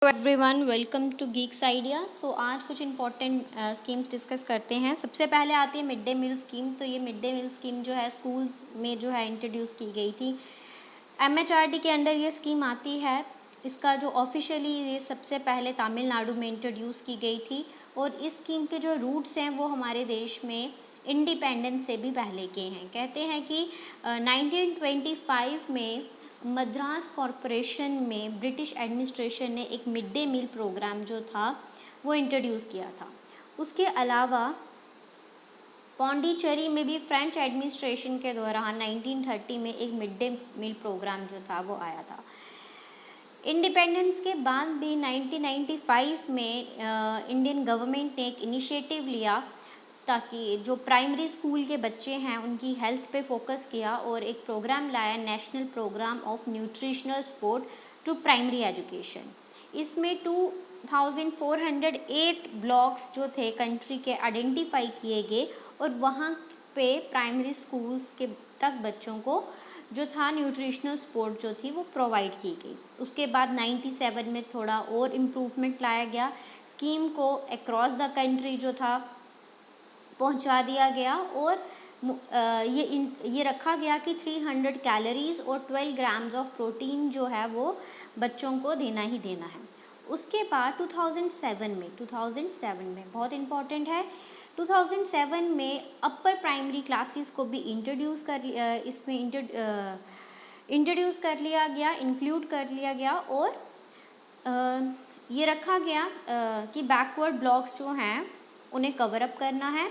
Everyone welcome to Geeks Idea. So आज कुछ important schemes discuss करते हैं। सबसे पहले आती है मिड डे मील स्कीम। तो ये मिड डे मील स्कीम जो है स्कूल में जो है इंट्रोड्यूस की गई थी। एमएचआरडी के अंडर ये स्कीम आती है। इसका जो ऑफिशियली ये सबसे पहले तमिलनाडु में इंट्रोड्यूस की गई थी और इस स्कीम के जो रूट्स हैं वो हमारे देश में इंडिपेंडेंस से भी पहले के हैं। कहते हैं कि 1925 में मद्रास कॉरपोरेशन में ब्रिटिश एडमिनिस्ट्रेशन ने एक मिड डे मील प्रोग्राम जो था वो इंट्रोड्यूस किया था। उसके अलावा पौंडीचेरी में भी फ्रेंच एडमिनिस्ट्रेशन के दौरान 1930 में एक मिड डे मील प्रोग्राम जो था वो आया था। इंडिपेंडेंस के बाद भी 1995 में इंडियन गवर्नमेंट ने एक इनिशिएटिव लिया ताकि जो प्राइमरी स्कूल के बच्चे हैं उनकी हेल्थ पे फोकस किया और एक प्रोग्राम लाया, national programme of nutritional support to primary education. इसमें 2408 ब्लॉक्स जो थे कंट्री के आइडेंटिफाई किए गए और वहाँ पे प्राइमरी स्कूल्स के तक बच्चों को जो था न्यूट्रिशनल सपोर्ट जो थी वो प्रोवाइड की गई। उसके बाद 97 में थोड़ा और इम्प्रूवमेंट लाया गया, स्कीम को अक्रॉस द कंट्री जो था पहुंचा दिया गया और ये रखा गया कि 300 कैलोरीज और 12 ग्राम्स ऑफ प्रोटीन जो है वो बच्चों को देना ही देना है। उसके बाद 2007 में बहुत इम्पॉर्टेंट है, 2007 में अपर प्राइमरी क्लासेस को भी इंट्रोड्यूस कर लिया गया, इंक्लूड कर लिया गया और ये रखा गया कि बैकवर्ड ब्लॉक्स जो हैं उन्हें कवर अप करना है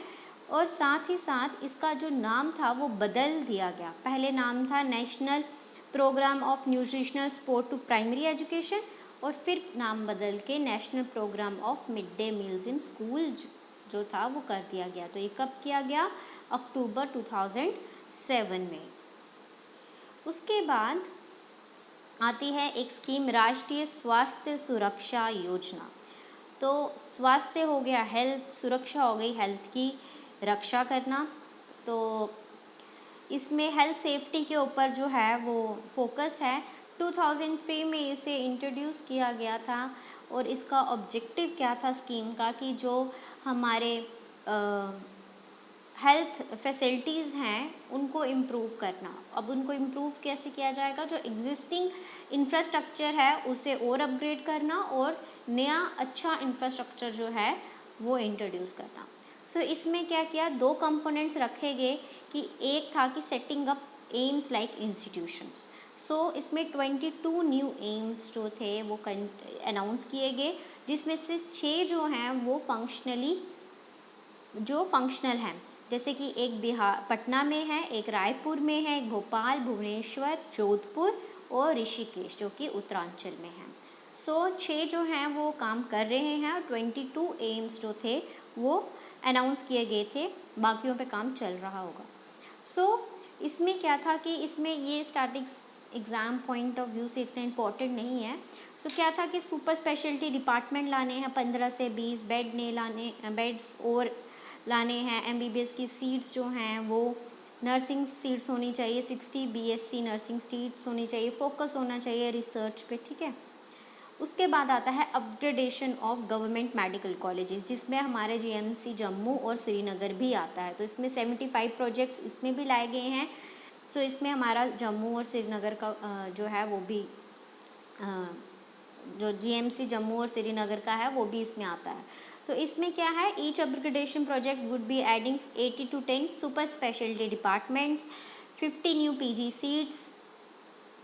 और साथ ही साथ इसका जो नाम था वो बदल दिया गया। पहले नाम था national programme of nutritional support to primary education और फिर नाम बदल के national programme of mid day meals in school जो था वो कर दिया गया। तो ये कब किया गया? अक्टूबर 2007 में। उसके बाद आती है एक स्कीम राष्ट्रीय स्वास्थ्य सुरक्षा योजना। तो स्वास्थ्य हो गया हेल्थ, सुरक्षा हो गई हेल्थ की रक्षा करना। तो इसमें हेल्थ सेफ्टी के ऊपर जो है वो फोकस है। 2003 में इसे इंट्रोड्यूस किया गया था और इसका ऑब्जेक्टिव क्या था स्कीम का कि जो हमारे हेल्थ फैसिलिटीज़ हैं उनको इम्प्रूव करना। अब उनको इम्प्रूव कैसे किया जाएगा? जो एग्जिस्टिंग इंफ्रास्ट्रक्चर है उसे और अपग्रेड करना और नया अच्छा इंफ्रास्ट्रक्चर जो है वो इंट्रोड्यूस करना। सो इसमें क्या किया, दो कंपोनेंट्स रखे गए कि एक था कि setting up AIIMS like institutions. So इसमें 22 न्यू एम्स जो थे वो अनाउंस किए गए, जिसमें से 6 जो हैं वो फंक्शनल हैं। जैसे कि एक बिहार पटना में है, एक रायपुर में है, एक भोपाल, भुवनेश्वर, जोधपुर और ऋषिकेश जो कि उत्तरांचल में है। सो 6 जो हैं वो काम कर रहे हैं और 22 एम्स जो थे वो अनाउंस किए गए थे, बाकियों पे काम चल रहा होगा। सो इसमें क्या था कि इसमें ये starting exam point of view से इतना इम्पोर्टेंट नहीं है। सो क्या था कि सुपर स्पेशलिटी डिपार्टमेंट लाने हैं, 15 से 20 बेड्स और लाने हैं। एमबीबीएस की सीट्स जो हैं वो नर्सिंग सीट्स होनी चाहिए, 60 बीएससी नर्सिंग सीट्स होनी चाहिए, फोकस होना चाहिए रिसर्च पे, ठीक है। उसके बाद आता है upgradation of government medical colleges, जिसमें हमारे जीएमसी जम्मू और श्रीनगर भी आता है। तो इसमें 75 प्रोजेक्ट्स इसमें भी लाए गए हैं। सो इसमें हमारा जम्मू और श्रीनगर का जो है वो भी जो जीएमसी जम्मू और श्रीनगर का है वो भी इसमें आता है। तो इसमें क्या है, each upgradation project would be adding 80 to 10 super speciality departments, 50 new PG seats,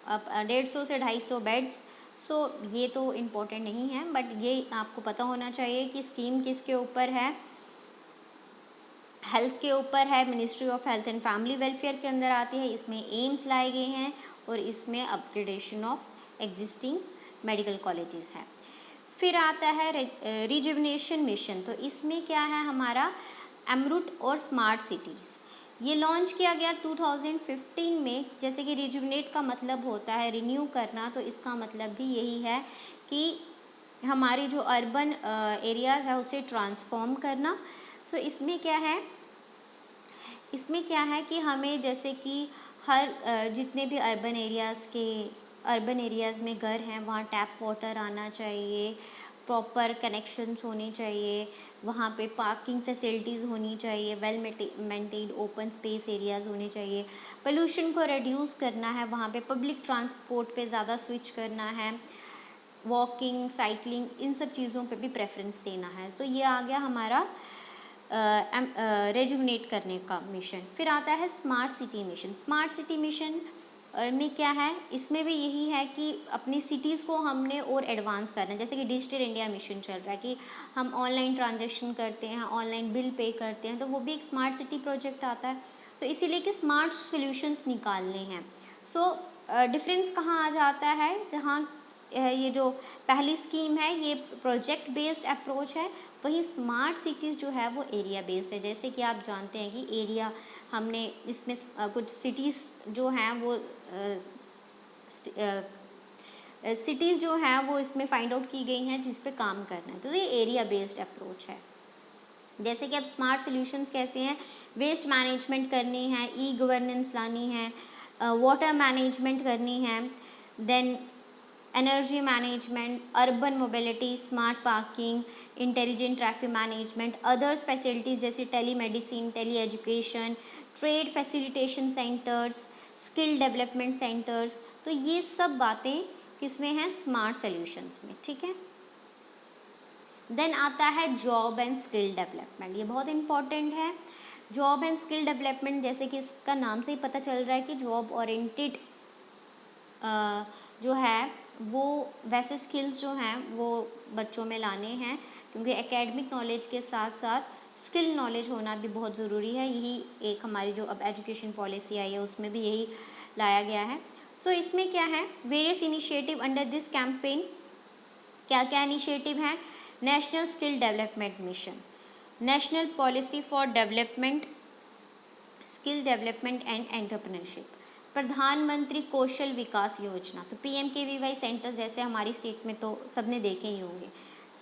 150 से 250 बेड्स। सो ये तो इम्पोर्टेंट नहीं है, बट ये आपको पता होना चाहिए कि स्कीम किसके ऊपर है, हेल्थ के ऊपर है, ministry of health and family welfare के अंदर आती है। इसमें एम्स लाए गए हैं और इसमें upgradation of existing medical colleges है। फिर आता है रिजुविनेशन मिशन। तो इसमें क्या है हमारा अमृत और स्मार्ट सिटीज़, ये लॉन्च किया गया 2015 में। जैसे कि रिजुविनेट का मतलब होता है रिन्यू करना, तो इसका मतलब भी यही है कि हमारी जो अर्बन एरियाज़ है उसे ट्रांसफॉर्म करना। सो इसमें क्या है कि हमें जैसे कि हर जितने भी अर्बन एरियाज़ के अर्बन एरियाज़ में घर हैं वहाँ टैप वाटर आना चाहिए, प्रॉपर कनेक्शंस होने चाहिए, वहाँ पे पार्किंग फैसिलिटीज़ होनी चाहिए, well maintained open space areas होने चाहिए। पोल्यूशन को रिड्यूस करना है, वहाँ पे पब्लिक ट्रांसपोर्ट पे ज़्यादा स्विच करना है, वॉकिंग, साइकिलिंग, इन सब चीज़ों पे भी प्रेफरेंस देना है। तो ये आ गया हमारा रेजुविनेट करने का मिशन। फिर आता है smart city mission. Smart city mission में क्या है, इसमें भी यही है कि अपनी सिटीज़ को हमने और एडवांस करना है। जैसे कि डिजिटल इंडिया मिशन चल रहा है कि हम ऑनलाइन ट्रांजैक्शन करते हैं, ऑनलाइन बिल पे करते हैं, तो वो भी एक स्मार्ट सिटी प्रोजेक्ट आता है। तो इसीलिए कि स्मार्ट सॉल्यूशंस निकालने हैं। सो डिफरेंस कहाँ आ जाता है, जहाँ ये जो पहली स्कीम है ये प्रोजेक्ट बेस्ड अप्रोच है, वहीं स्मार्ट सिटीज़ जो है वो एरिया बेस्ड है। जैसे कि आप जानते हैं कि एरिया हमने इसमें कुछ सिटीज़ जो हैं वो सिटीज़ जो हैं वो इसमें फाइंड आउट की गई हैं जिस पे काम करना है, तो ये एरिया बेस्ड अप्रोच है। जैसे कि अब स्मार्ट सॉल्यूशंस कैसे हैं, वेस्ट मैनेजमेंट करनी है, ई गवर्नेंस लानी है, वाटर मैनेजमेंट करनी है, then energy management, urban mobility, smart parking, intelligent traffic management, others facilities जैसे tele medicine, tele education, trade facilitation centres, skill development centres, तो ये सब बातें किसमें हैं, स्मार्ट सॉल्यूशंस में, ठीक है। देन आता है जॉब एंड स्किल डेवलपमेंट, ये बहुत इंपॉर्टेंट है। जॉब एंड स्किल डेवलपमेंट, जैसे कि इसका नाम से ही पता चल रहा है कि जॉब ओरिएंटेड जो है वो वैसे स्किल्स जो हैं वो बच्चों में लाने हैं, क्योंकि एकेडमिक नॉलेज के साथ साथ स्किल नॉलेज होना भी बहुत ज़रूरी है। यही एक हमारी जो अब एजुकेशन पॉलिसी आई है उसमें भी यही लाया गया है। सो इसमें क्या है, various initiative under this campaign, क्या क्या इनिशिएटिव हैं, national skill development mission, national policy for development skill development and entrepreneurship, प्रधानमंत्री कौशल विकास योजना, तो PMKVY सेंटर्स जैसे हमारी स्टेट में तो सबने देखे ही होंगे,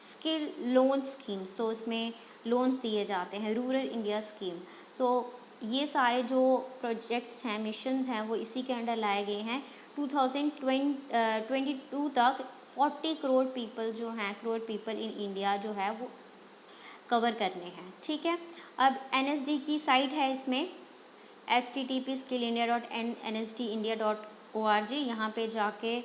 स्किल लोन स्कीम्स, तो उसमें लोन्स दिए जाते हैं, रूरल इंडिया स्कीम, तो ये सारे जो प्रोजेक्ट्स हैं, मिशंस हैं, वो इसी के अंडर लाए गए हैं। 2022 तक 40 करोड़ पीपल जो हैं, करोड़ पीपल इन इंडिया जो है वो कवर करने हैं, ठीक है। अब NSD की साइट है इसमें, http://skillindia.nsdindia.org, यहाँ पे जाके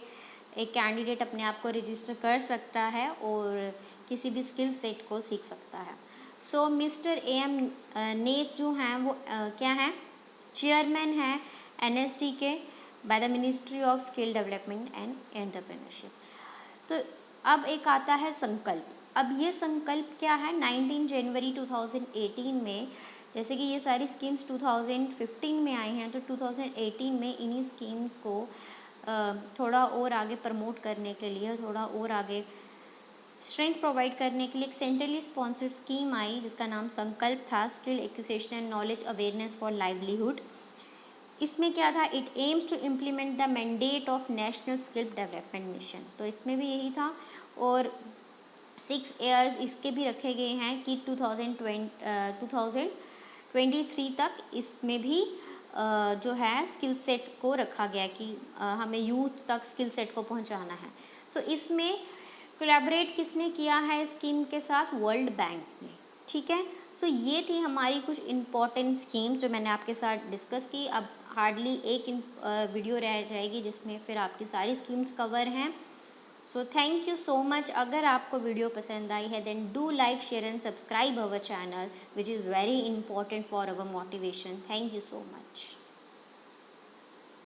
एक कैंडिडेट अपने आप को रजिस्टर कर सकता है और किसी भी स्किल सेट को सीख सकता है। सो मिस्टर AM नेक जो हैं वो क्या हैं, चेयरमैन हैं NSD के by the ministry of skill development and entrepreneurship. तो अब एक आता है संकल्प। अब ये संकल्प क्या है, 19 जनवरी 2018 में, जैसे कि ये सारी स्कीम्स 2015 में आई हैं, तो 2018 में इन्हीं स्कीम्स को थोड़ा और आगे प्रमोट करने के लिए, थोड़ा और आगे स्ट्रेंथ प्रोवाइड करने के लिए एक सेंट्रली स्पॉन्सर्ड स्कीम आई जिसका नाम संकल्प था, skill acquisition and knowledge awareness for livelihood. इसमें क्या था, it aims to implement the mandate of national skill development mission, तो इसमें भी यही था। और 6 ईयर्स इसके भी रखे गए हैं कि 2023 तक इसमें भी जो है स्किल सेट को रखा गया कि हमें यूथ तक स्किल सेट को पहुंचाना है। तो इसमें कोलैबोरेट किसने किया है स्कीम के साथ, वर्ल्ड बैंक ने, ठीक है। सो ये थी हमारी कुछ इम्पॉर्टेंट स्कीम्स जो मैंने आपके साथ डिस्कस की। अब हार्डली एक वीडियो रह जाएगी जिसमें फिर आपकी सारी स्कीम्स कवर हैं। So thank you so much. अगर आपको वीडियो पसंद आई है then do like, share and subscribe our channel which is very important for our motivation. Thank you so much.